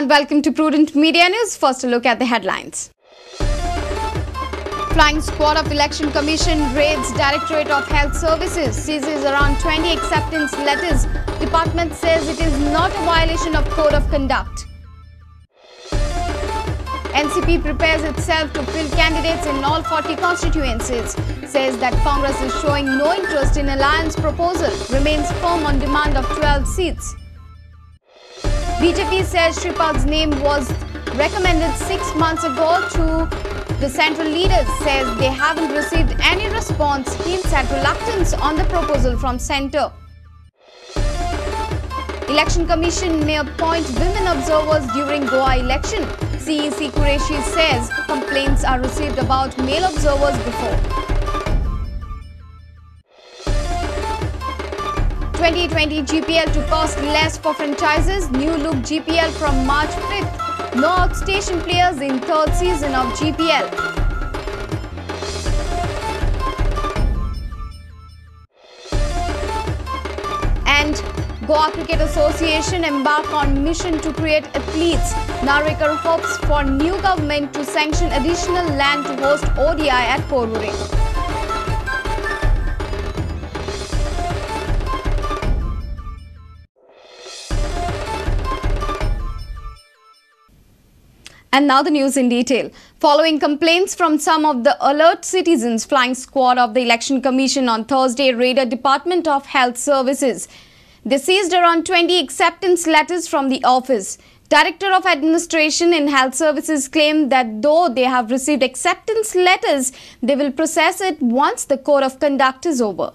and welcome to Prudent Media News. First, a look at the headlines. Flying Sqaud of Election Commission raids Directorate of Health Services, seizes around 20 acceptance letters. Department says it is not a violation of Code of Conduct. NCP prepares itself to fill candidates in all 40 constituencies. Says that Congress is showing no interest in alliance proposal. Remains firm on demand of 12 seats. BJP says Sripad's name was recommended 6 months ago to the central leaders. Says they haven't received any response. Hints at reluctance on the proposal from centre. Election Commission may appoint women observers during Goa election. CEC Qureshi says complaints are received about male observers before. 2020 GPL to cost less for franchises. New look GPL from March 5th. No outstation players in third season of GPL. And Goa Cricket Association embark on mission to create athletes. Narwekar hopes for new government to sanction additional land to host ODI at Porvorim. And now the news in detail. Following complaints from some of the alert citizens, Flying Sqaud of the Election Commission on Thursday raided Department of Health Services. They seized around 20 acceptance letters from the office. Director of Administration in Health Services claimed that though they have received acceptance letters, they will process it once the Code of Conduct is over.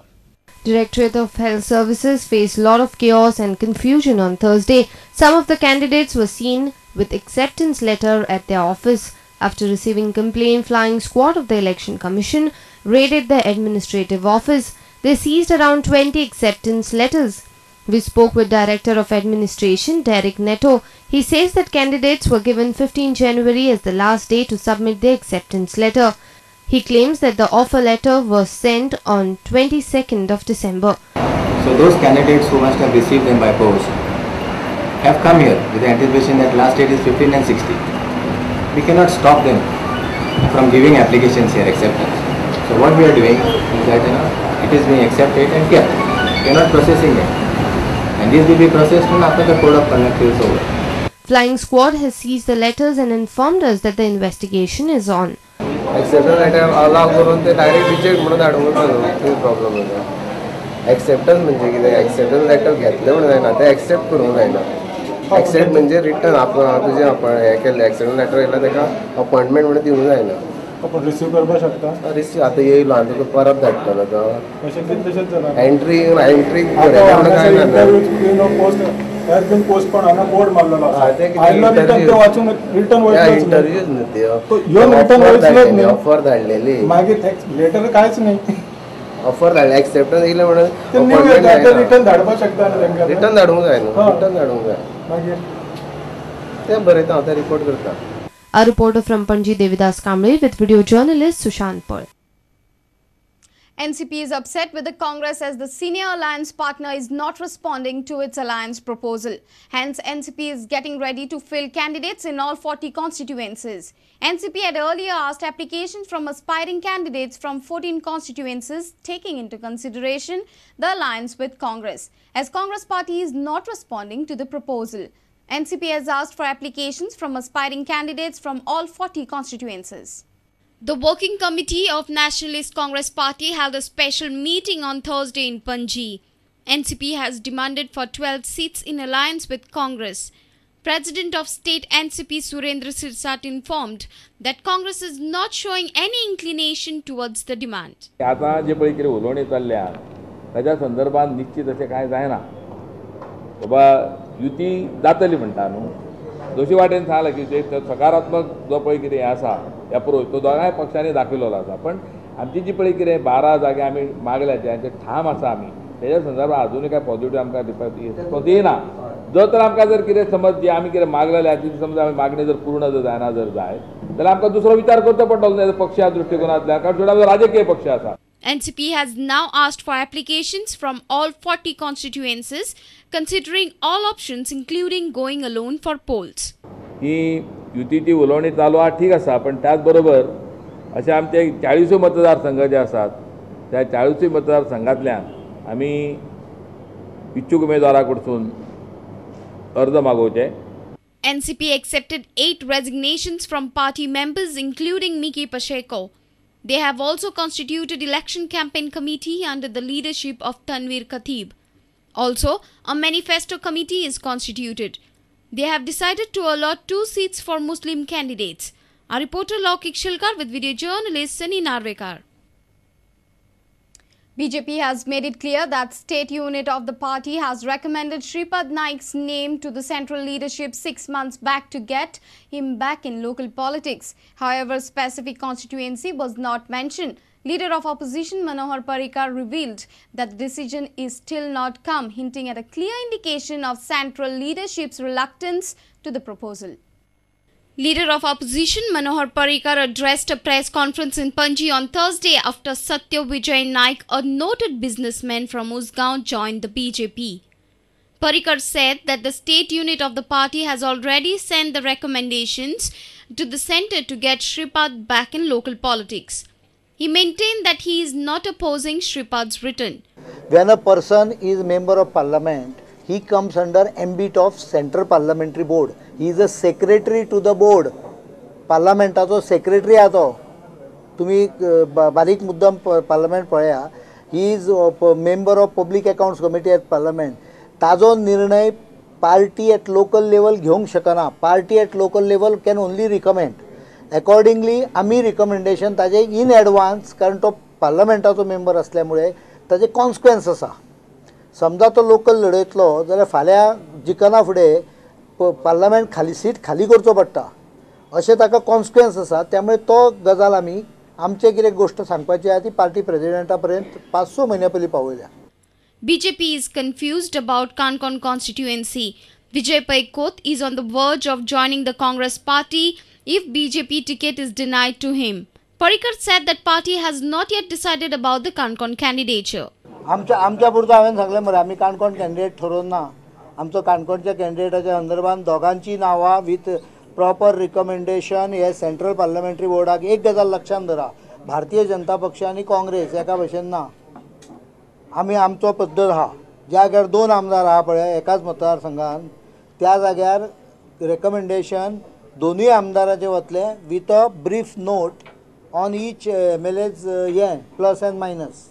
Directorate of Health Services faced a lot of chaos and confusion on Thursday. Some of the candidates were seen with acceptance letter at their office. After receiving complaint, Flying Sqaud of the Election Commission raided the administrative office. They seized around 20 acceptance letters. We spoke with Director of Administration, Derek Neto. He says that candidates were given 15 January as the last day to submit their acceptance letter. He claims that the offer letter was sent on 22nd of December. So those candidates who must have received them by post have come here with the anticipation that last date is 15 and 16. We cannot stop them from giving applications here, acceptance. So what we are doing is that it is being accepted and kept. We are not processing them. And this will be processed after the Code of Conduct is over. Flying Sqaud has seized the letters and informed us that the investigation is on. Acceptance letter allow करून ते direct reject म्हणून धाडूंक जाय problem होता. Acceptance म्हणजे कितें acceptance letter घेतले म्हणून जायना ते accept करूंक जायना. Accept म्हणजे return आपण तुझे आपण हे केले acceptance letter येयला तेका appointment म्हणून दिवंक जायना. आपण रिसीव करपाक शकता. रिसीव आता येयलो आनी तुका परत धाडटलो तो. तशेंच जाला. एंट्री करता म्हणून काय ना. Post has been postponed and a board मारलेला आसा. आयला रिटर्न ते वाचून रिटर्न वयतलो. इंटरव्यूज न्हू तो. यो रिटर्न वयतलो न्ही. ऑफर धाडलेली. मागीर लेटर कांयच नाही. ऑफर धाडले एक्सेप्टन्स येयले म्हणून ते रिटर्न धाडपाक शकता न्ही तांकां. रिटर्न धाडूंक जाय न्हू. रिटर्न धाडूंक जाय. मागीर ते बरयता हांव ते रिपोर्ट करता. A reporter from Panji Devidas Kamble with video journalist Sushant Pal. NCP is upset with the Congress as the senior alliance partner is not responding to its alliance proposal. Hence, NCP is getting ready to fill candidates in all 40 constituencies. NCP had earlier asked applications from aspiring candidates from 14 constituencies, taking into consideration the alliance with Congress, as Congress party is not responding to the proposal. NCP has asked for applications from aspiring candidates from all 40 constituencies. The Working Committee of Nationalist Congress Party held a special meeting on Thursday in Panji. NCP has demanded for 12 seats in alliance with Congress. President of State NCP Surendra Sirsat informed that Congress is not showing any inclination towards the demand. आता जे पळय कितें उलोवणी चल्ल्या ताच्या संदर्भात निश्चित अशें कांय जायना. बाबा युती जातली म्हणटा न्हू. दोशी वाटेन सांगलां की जे सकारात्मक जो पळय कितें आसा एप्रोच तो दोगांय पक्षांनी दाखयलेलो आसा. पण आमची जी पळय कितें 12 जागे आमी मागल्या जे ठाम आसा आमी तेज्या संदर्भात अजुनूय काय पॉझिटिव्ह आमकां रिस्पॉन्स येना. जर तर आमकां जर कितें समज जे आमी कितें मागलेले ती समज आमी मागणी जर पूर्ण जर जायना जर जायत जाल्यार आमकां दुसरो विचार करचो पडटलो पक्षा दृश्टिकोनांतल्यान. कारण शेवटी राजकीय पक्ष आसा. NCP has now asked for applications from all 40 constituencies, considering all options including going alone for polls. ही युतीची उलोवणी चालू आहा ठीक आसा, पण त्याच बरोबर अशे आमचे 40 मतदारसंघ जे आसात त्या 40 मतदारसंघांतल्यान आमी इच्छुक उमेदवारा कडसून अर्ज मागोवचे. NCP accepted 8 resignations from party members including Miki Pacheco. They have also constituted election campaign committee under the leadership of Tanveer Khatib. Also, a manifesto committee is constituted. They have decided to allot 2 seats for Muslim candidates. Our reporter Laukik Shilkar with video journalist Sunny Narvekar. BJP has made it clear that state unit of the party has recommended Shripad Naik's name to the central leadership 6 months back to get him back in local politics. However, specific constituency was not mentioned. Leader of opposition Manohar Parrikar revealed that the decision is still not come, hinting at a clear indication of central leadership's reluctance to the proposal. Leader of opposition Manohar Parrikar addressed a press conference in Panji on Thursday after Sqaud Naik, a noted businessman from Sqaud, joined the BJP. Parrikar said that the state unit of the party has already sent the recommendations to the centre to get Shripad back in local politics. He maintained that he is not opposing Shripad's return. When a person is member of parliament, he comes under ambit of Central Parliamentary Board. He is a secretary to the board. Parliamentacho secretary ato. Tumi barik muddam parliament पळया. He is a member of Public Accounts Committee at Parliament. ताजो निर्णय party at local level घेवंक शकना. Party at local level can only recommend. Accordingly, आमी recommendation ताजे in advance कारण तो parliamentacho member असल्यामुळे ताजे consequence आसा. समजा तो लोकल लढयतलो जाल्यार फाल्यां जिखना फुडें पार्लमेंट खाली सीट खाली करचो पडटा अशें ताका कॉन्सिक्वन्स आसा. त्यामुळे तो गजाल आमी आमचे कितें गोष्ट सांगपाची आहा ती पार्टी प्रेसिडेंटा पर्यंत 5-6 म्हयन्या पयलीं पावयल्या. BJP is confused about Kankon constituency. Vijay Paikot is on the verge of joining the Congress party if BJP ticket is denied to him. Parrikar said that party has not yet decided about the Kankon candidature. आमच्या पुरतं हांवें सांगलें मरे आमी Canacona candidate ठरोवन ना. आमचो काणकोणच्या कॅन्डिडेटाच्या संदर्भात दोगांची नांवां विथ प्रॉपर रिकमेंडेशन हे सेंट्रल पार्लमेंटरी बोर्डाक. एक गजाल लक्षात धरा, भारतीय जनता पक्ष आनी काँग्रेस एका भशेन ना. आमी आमचो पद्दत आहा. ज्या जाग्यार 2 आमदार आहा पळय एकाच मतदारसंघान त्या जाग्यार रेकमेंडेशन दोनूय आमदाराचे वतले with a brief note on each MLA's plus and minus.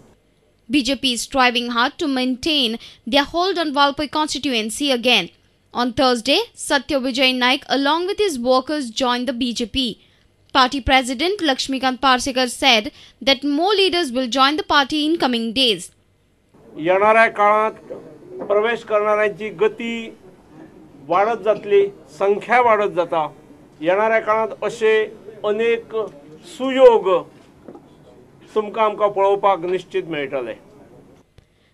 BJP is striving hard to maintain their hold on Valpai constituency again. On Thursday, Satyavijay Naik along with his workers joined the BJP. Party President Lakshmikant Parsekar said that more leaders will join the party in coming days. येणाऱ्या काळात प्रवेश करणाऱ्यांची गती वाढत जातली, संख्या वाढत जाता. येणाऱ्या काळात असे अनेक सुयोग आमकां पळोवपाक निश्चित मेळटले.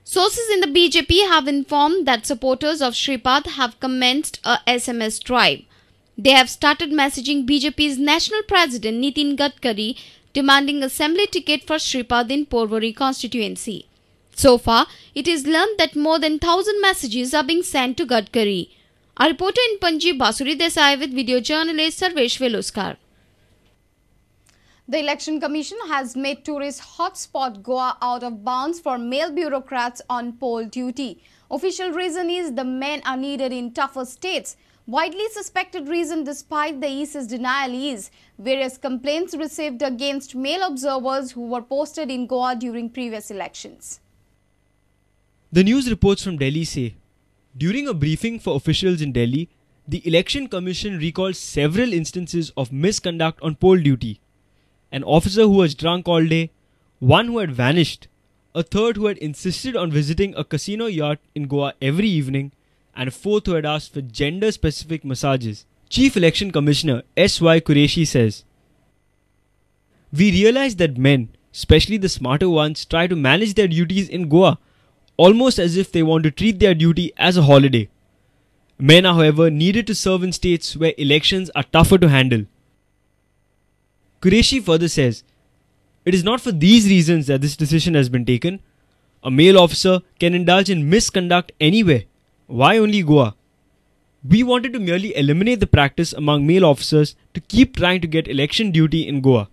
Sources in the BJP have informed that supporters of Shripad have commenced a SMS drive. They have started messaging BJP's national president Nitin Gadkari demanding assembly ticket for Shripad in Porvorim constituency. So far, it is learned that more than 1,000 messages are being sent to Gadkari. Our reporter in Panji Basuri Desai with video journalist Sarvesh Veluskar. The Election Commission has made tourist hotspot Goa out of bounds for male bureaucrats on poll duty. Official reason is the men are needed in tougher states. Widely suspected reason despite the EC's denial is various complaints received against male observers who were posted in Goa during previous elections. The news reports from Delhi say, during a briefing for officials in Delhi, the Election Commission recalled several instances of misconduct on poll duty. An officer who was drunk all day, one who had vanished, a third who had insisted on visiting a casino yacht in Goa every evening, and a fourth who had asked for gender-specific massages. Chief Election Commissioner S.Y. Qureshi says, "We realize that men, especially the smarter ones, try to manage their duties in Goa almost as if they want to treat their duty as a holiday. Men are, however, needed to serve in states where elections are tougher to handle." Qureshi further says, It is not for these reasons that this decision has been taken. A male officer can indulge in misconduct anywhere. Why only Goa? We wanted to merely eliminate the practice among male officers to keep trying to get election duty in Goa.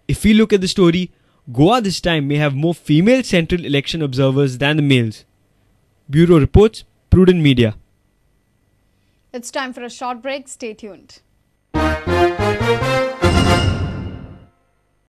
If we look at the story, Goa this time may have more female central election observers than the males. Bureau reports, Prudent Media. It's time for a short break. Stay tuned.